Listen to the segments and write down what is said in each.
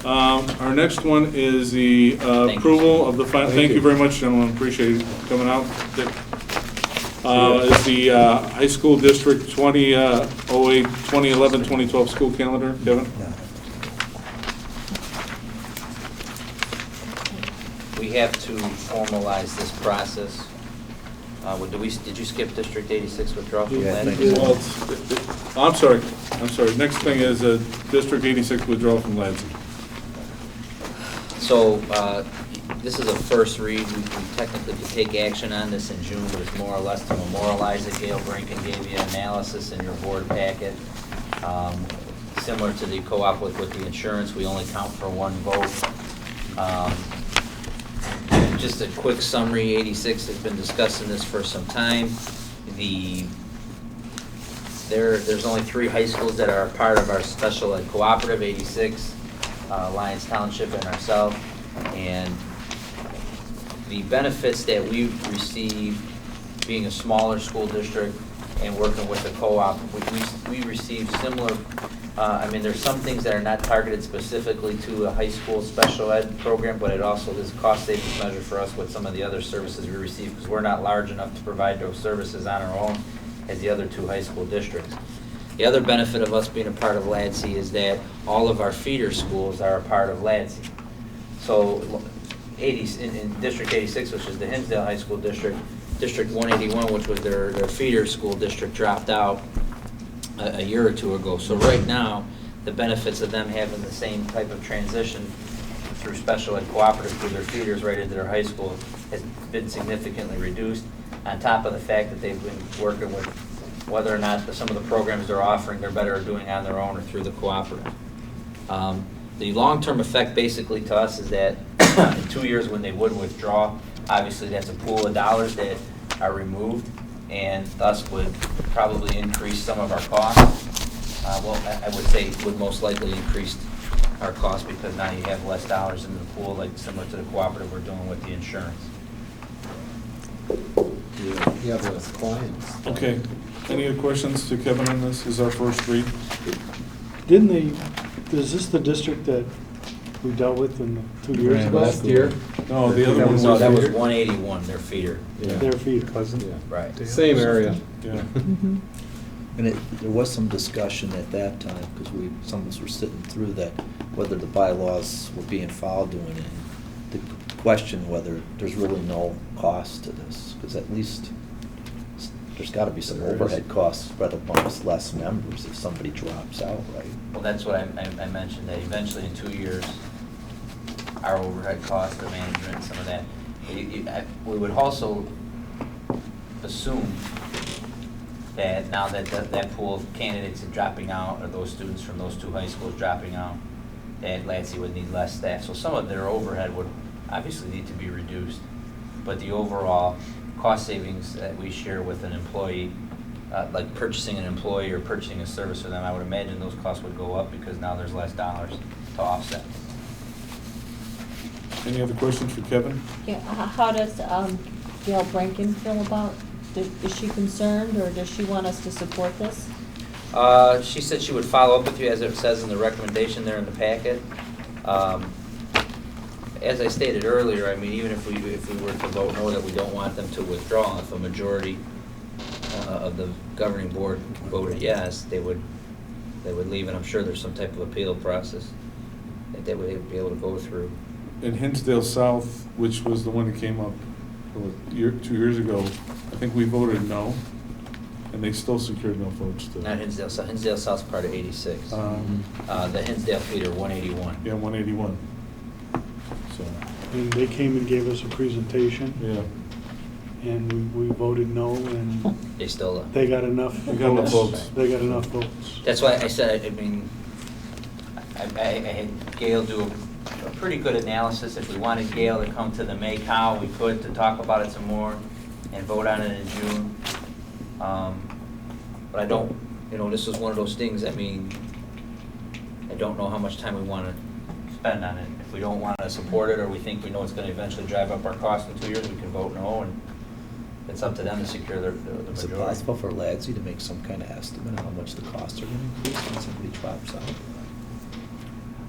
Our next one is the approval of the final. Thank you very much, gentlemen. Appreciate you coming out. Is the high school district 2008, 2011, 2012 school calendar, Kevin? We have to formalize this process. Did you skip District 86 withdrawal from Lansing? Well, I'm sorry. Next thing is District 86 withdrawal from Lansing. So this is a first read. We technically could take action on this in June, but it's more or less to memorialize it. Gail Brinken gave you an analysis in your board packet. Similar to the co-op with the insurance, we only count for one vote. Just a quick summary, 86 has been discussing this for some time. There's only 3 high schools that are part of our special ed cooperative, 86, Lyons Township, and ourselves. And the benefits that we receive being a smaller school district and working with the co-op, we receive similar, there's some things that are not targeted specifically to a high school special ed program, but it also is a cost savings measure for us with some of the other services we receive, because we're not large enough to provide those services on our own as the other 2 high school districts. The other benefit of us being a part of LADSI is that all of our feeder schools are a part of LADSI. So in District 86, which is the Hinsdale High School District, District 181, which was their feeder school district, dropped out a year or 2 ago. So right now, the benefits of them having the same type of transition through special ed cooperative through their feeders right into their high school has been significantly reduced, on top of the fact that they've been working with whether or not some of the programs they're offering they're better doing on their own or through the cooperative. The long-term effect basically to us is that in 2 years when they would withdraw, obviously that's a pool of dollars that are removed and thus would probably increase some of our costs. Well, I would say would most likely increase our costs because now you have less dollars in the pool, like similar to the cooperative we're doing with the insurance. Yeah, those clients. Okay. Any other questions to Kevin on this? This is our first read. Is this the district that we dealt with in 2 years ago? Last year? No, the other one No, that was here. 181, their feeder. Yeah. Their feeder. Yeah. Right. Same area. Yeah. And there was some discussion at that time, because some of us were sitting through that, whether the bylaws were being followed doing it. The question whether there's really no cost to this, because at least there's got to be some overhead costs spread amongst less members if somebody drops out, right? Well, that's what I mentioned, that eventually in 2 years, our overhead costs, the management, some of that, we would also assume that now that that pool of candidates are dropping out, or those students from those 2 high schools dropping out, that LADSI would need less staff. So some of their overhead would obviously need to be reduced. But the overall cost savings that we share with an employee, like purchasing an employee or purchasing a service for them, I would imagine those costs would go up because now there's less dollars to offset. Any other questions for Kevin? Yeah, how does Gail Brinken feel about, is she concerned, or does she want us to support this? She said she would follow up with you, as it says in the recommendation there in the packet. As I stated earlier, I mean, even if we were to vote no, that we don't want them to withdraw, if a majority of the governing board voted yes, they would leave, and I'm sure there's some type of appeal process that they would be able to go through. In Hinsdale South, which was the one that came up 2 years ago, I think we voted no, and they still secured no votes. Not Hinsdale South. Hinsdale South's part of 86. The Hinsdale feeder, 181. Yeah, 181. So. And they came and gave us a presentation, Yeah. and we voted no, and They still. they got enough They got enough votes. They got enough votes. That's why I said, I mean, I had Gail do a pretty good analysis. If we wanted Gail to come to the May Cow, we could, to talk about it some more and vote on it in June. But I don't, this is one of those things, I mean, I don't know how much time we want to spend on it. If we don't want to support it, or we think we know it's going to eventually drive up our costs in 2 years, we can vote no, and it's up to them to secure the majority. Is it possible for LADSI to make some kind of estimate of how much the costs are going to increase when somebody drops out?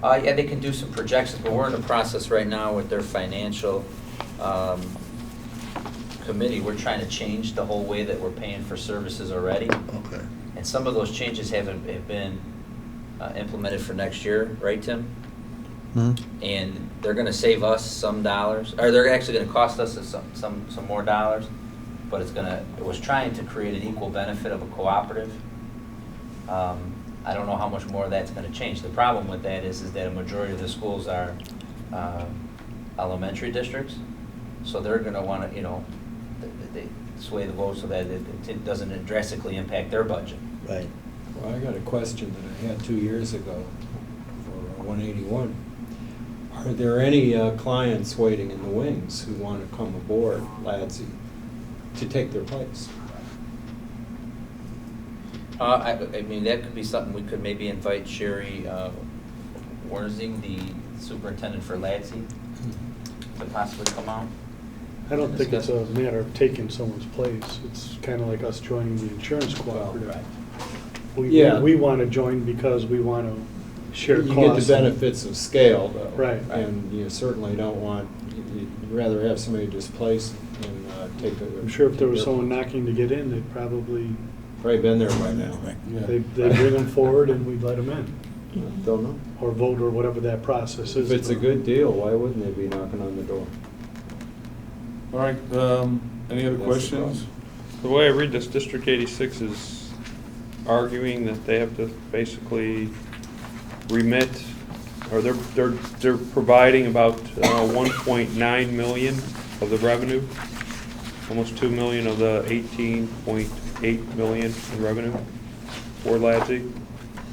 Yeah, they can do some projections, but we're in the process right now with their financial committee. We're trying to change the whole way that we're paying for services already. Okay. And some of those changes have been implemented for next year, right, Tim? And they're gonna save us some dollars, or they're actually gonna cost us some more dollars, but it was trying to create an equal benefit of a cooperative. I don't know how much more that's gonna change. The problem with that is that a majority of the schools are elementary districts, so they're gonna wanna, they sway the vote so that it doesn't drastically impact their budget. Right. Well, I got a question that I had 2 years ago for 181. Are there any clients waiting in the wings who want to come aboard LADSI to take their place? I mean, that could be something we could maybe invite Sherry Worzing, the superintendent for LADSI, to possibly come out. I don't think it's a matter of taking someone's place. It's kind of like us joining the insurance cooperative. Right. Yeah. We want to join because we want to share costs. You get the benefits of scale, though. Right. And you certainly don't want, you'd rather have somebody displaced and take a... I'm sure if there was someone knocking to get in, they'd probably, been there by now. they'd bring them forward and we'd let them in. Don't know. Or vote, or whatever that process is. If it's a good deal, why wouldn't they be knocking on the door? All right, any other That's the questions? The way I read this, District 86 is arguing that they have to basically remit, or they're providing about 1.9 million of the revenue, almost 2 million of the 18.8 million in revenue for LADSI.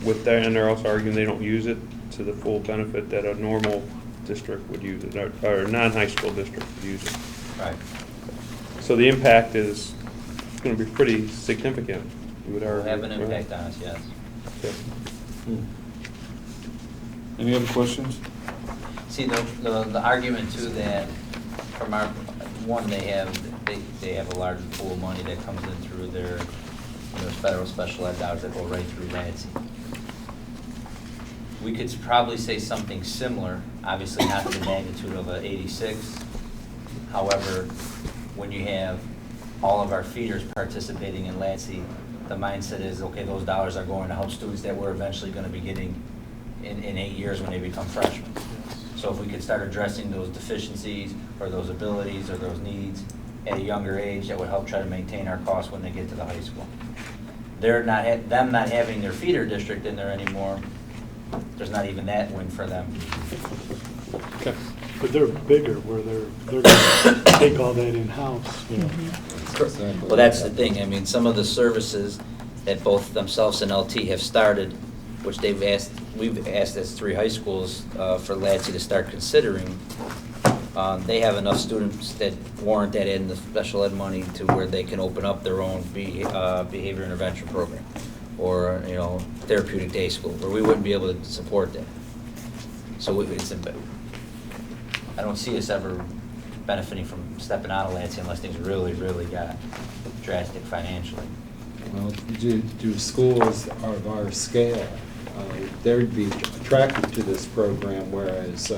With that, and they're also arguing they don't use it to the full benefit that a normal district would use it, or a non-high school district would use it. Right. So the impact is going to be pretty significant, you would Will argue. have an impact on us, yes. Okay. Any other questions? See, the argument too that from our, one, they have a large pool of money that comes in through their federal special ed dollars that go right through LADSI. We could probably say something similar, obviously not to the magnitude of an 86. However, when you have all of our feeders participating in LADSI, the mindset is, okay, those dollars are going to help students that we're eventually going to be getting in 8 years when they become freshmen. So if we could start addressing those deficiencies or those abilities or those needs at a younger age, that would help try to maintain our costs when they get to the high school. Them not having their feeder district in there anymore, there's not even that win for them. Okay. But they're bigger, where they're going to take all that in-house. Well, that's the thing. I mean, some of the services that both themselves and LT have started, which we've asked as 3 high schools for LADSI to start considering, they have enough students that warrant that in the special ed money to where they can open up their own behavior intervention program, or therapeutic day school, where we wouldn't be able to support that. So I don't see us ever benefiting from stepping out of LADSI unless things really, really got drastic financially. Well, do schools of our scale, they'd be attracted to this program, whereas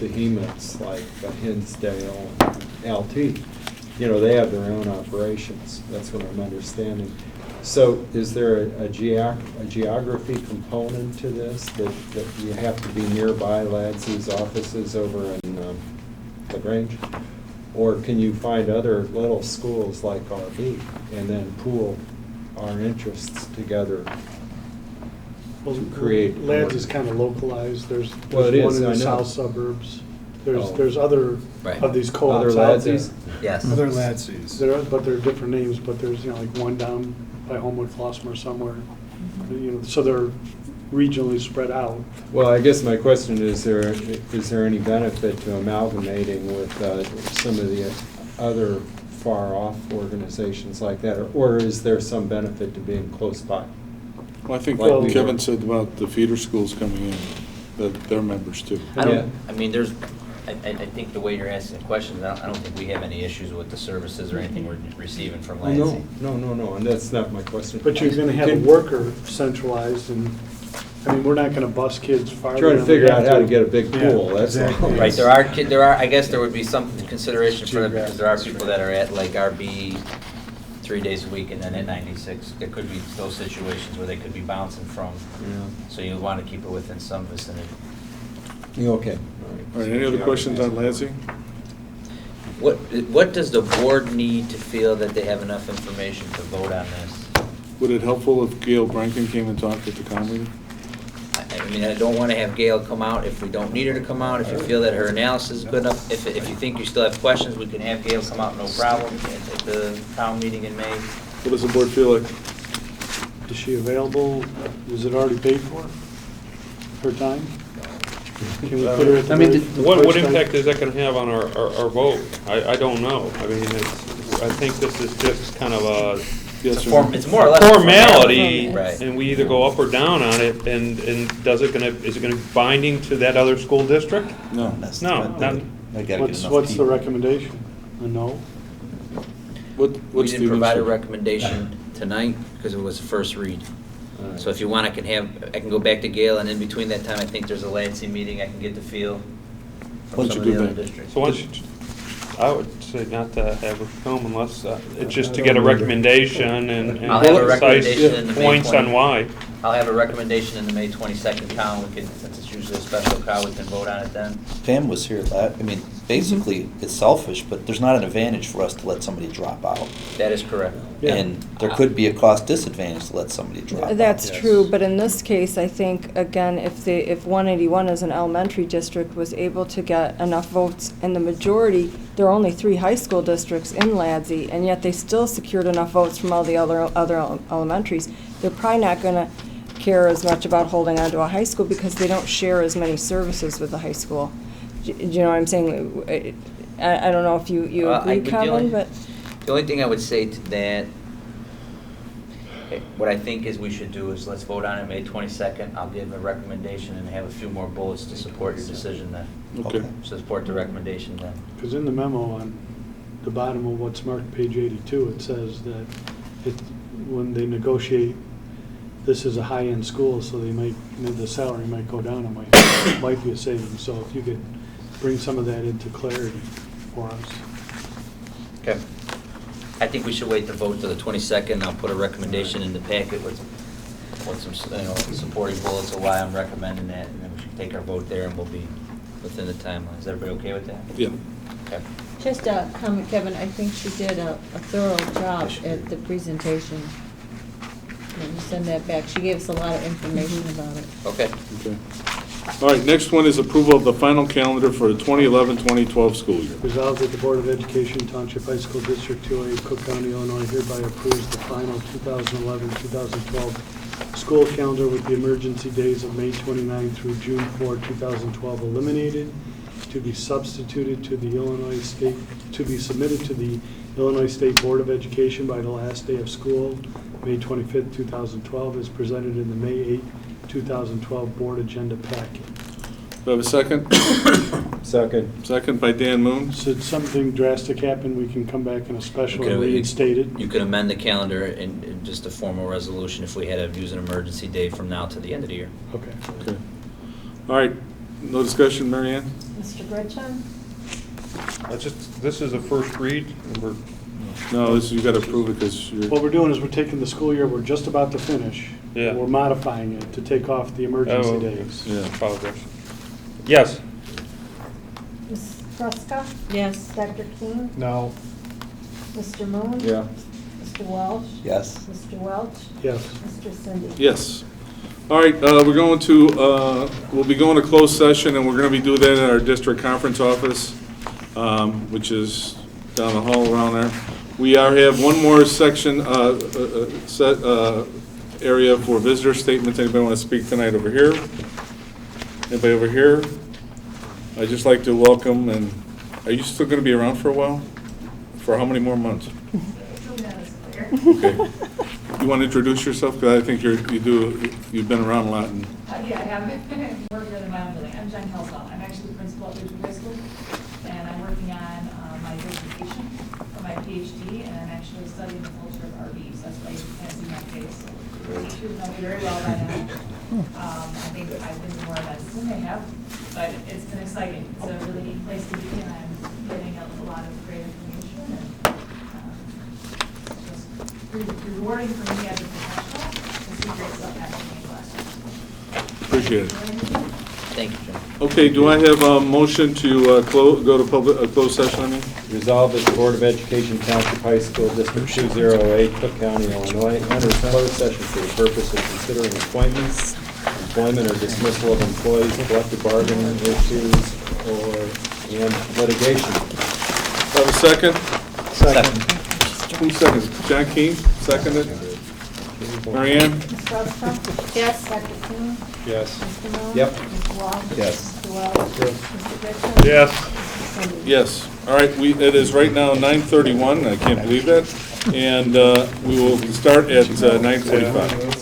behemoths like Hinsdale and LT, they have their own operations. That's what I'm understanding. So is there a geography component to this, that you have to be nearby LADSI's offices over in LaGrange? Or can you find other little schools like RB and then pool our interests together Well, to create? LADS is kind of localized. There's Well, it one is, in the I know. south suburbs. There's Oh. there's other Right. of these Other co-ops out there. LADSI's? Yes. Other LADSI's. But they're different names, but there's, like one down by Homewood Flossmoor somewhere. So they're regionally spread out. Well, I guess my question is there any benefit to amalgamating with some of the other far-off organizations like that? Or is there some benefit to being close by? Well, I think Like what we Kevin were. said about the feeder schools coming in, that they're members too. Yeah. I think the way you're asking the questions, I don't think we have any issues with the services or anything we're receiving from Oh, LADSI. no, and that's not my question. But you're going to have a Can- worker centralized, and I mean, we're not gonna bus kids farther. Trying to than we figure out have how to get a big Yeah, pool, that's all. exactly. Right, there are, I guess there would be some consideration for that, because there are people that are at like RB 3 days a week and then at 96. There could be those situations where they could be bouncing from, so you want to keep it within some vicinity. You okay? All right, any other questions on Lansing? What does the board need to feel that they have enough information to vote on this? Would it helpful if Gail Branken came and talked at the comm meeting? I mean, I don't want to have Gail come out if we don't need her to come out. If you feel that her analysis is good enough, if you think you still have questions, we can have Gail come out, no problem, at the town meeting in May. What does the board feel like? Is she available? Is it already paid for? Her time? Can we put her at the? I mean, very What first time? impact is that going to have on our vote? I don't know. I mean, I think this is just kind of a Yes or no? It's more or less. a formality, Right. and we either go up or down on it, and is it going to be binding to that other school district? No. That's No, not- not- I gotta get enough What's the people. recommendation? A no? We What's the didn't provide a initial? recommendation tonight because it was a first read. So if you want, I can go back to Gail, and in between that time, I think there's a Lansing meeting, I can get the feel from Why don't some you of do the other that? districts. So why don't you, I would say not to have her come unless, it's just to get a recommendation and I'll have a precise recommendation in the May points 20. on why. I'll have a recommendation in the May 22nd count, we can, since it's usually a special count, we can vote on it then. Pam was here, I mean, basically, it's selfish, but there's not an advantage for us to let somebody drop out. That is correct. Yeah. And there could be a cost disadvantage to let somebody drop out. That's true, but in this case, I think, again, if 181 as an elementary district was able to get enough votes in the majority, there are only 3 high school districts in Ladsey, and yet they still secured enough votes from all the other elementaries. They're probably not going to care as much about holding on to a high school because they don't share as many services with the high school. Do you know what I'm saying? I don't know if you I agree, would Colin, but... The only thing I would say to that, what I think is we should do is let's vote on it May 22nd. I'll give a recommendation and have a few more bullets to support your decision then. Okay. Support the recommendation then. Because in the memo on the bottom of what's marked page 82, it says that when they negotiate, this is a high-end school, so the salary might go down, it might be a savings. So if you could bring some of that into clarity for us. Okay. I think we should wait to vote to the 22nd. I'll put a recommendation in the packet with some, supporting bullets of why I'm recommending that, and then we should take our vote there, and we'll be within the timeline. Is everybody okay with that? Yeah. Okay. Just a comment, Kevin, I think she did a thorough job at the presentation. Let me send that back. She gave us a lot of information about it. Okay. Okay. All right, next one is approval of the final calendar for the 2011-2012 school year. Resolved that the Board of Education, Township High School District 208, Cook County, Illinois hereby approves the final 2011-2012 school calendar with the emergency days of May 29 through June 4, 2012 eliminated, to be substituted to the Illinois State, to be submitted to the Illinois State Board of Education by the last day of school, May 25, 2012, as presented in the May 8, 2012 board agenda packet. Do I have a second? Second. Second by Dan Moon. Should something drastic happen, we can come back in a special Okay, and reinstate it. You could amend the calendar in just a formal resolution if we had to use an emergency day from now to the end of the year. Okay. Okay. All right, no discussion, Mary Ann? Mr. Gretchen? This is a first read, and we're, No, this, you gotta approve it because What you're, we're doing is we're taking the school year we're just about to finish. Yeah. We're modifying it to take off the emergency Oh, days. yeah. apologize. Yes. Ms. Ruska? Yes. Dr. King? No. Mr. Moon? Yeah. Mr. Walsh? Yes. Mr. Welch? Yes. Mr. Cindy? Yes. All right, we're going to, we'll be going to closed session, and we're gonna be doing that in our district conference office, which is down the hall around there. We have one more section, area for visitor statements. Anybody want to speak tonight over here? Anybody over here? I'd just like to welcome, and are you still going to be around for a while? For how many more months? Okay. You want to introduce yourself? Because I think you've been around a lot. And Yeah, I have worked in my own building. I'm Jen Kelsall. I'm actually the principal at Riverside High School, and I'm working on my dissertation for my PhD, and I'm actually studying the culture of RVs. That's why you can't see my face. She would know me very well by now. I think I've been to more events than they have, but it's been exciting. It's a really neat place to be, and I'm getting a lot of great information, and it's just rewarding for me as a professional to see great stuff happening in classrooms. Appreciate it. Thank you, Jim. Okay, do I have a motion to go to closed session, I mean? Resolved that the Board of Education Township High School District 208, Cook County, Illinois, enters closed session for the purpose of considering appointments, employment or dismissal of employees, collective bargaining issues, and litigation. Have a second? Second. Who seconds? John King, seconded? Marianne? Ms. Frenchco. Yes. Dr. Thune. Yes. Mr. Moon. Yep. Mr. Walsh. Yes. Mr. Wells. Mr. Dixon. Yes. Mr. Cindy. Yes. All right, it is right now 9:31, I can't believe that, and we will start at 9:45.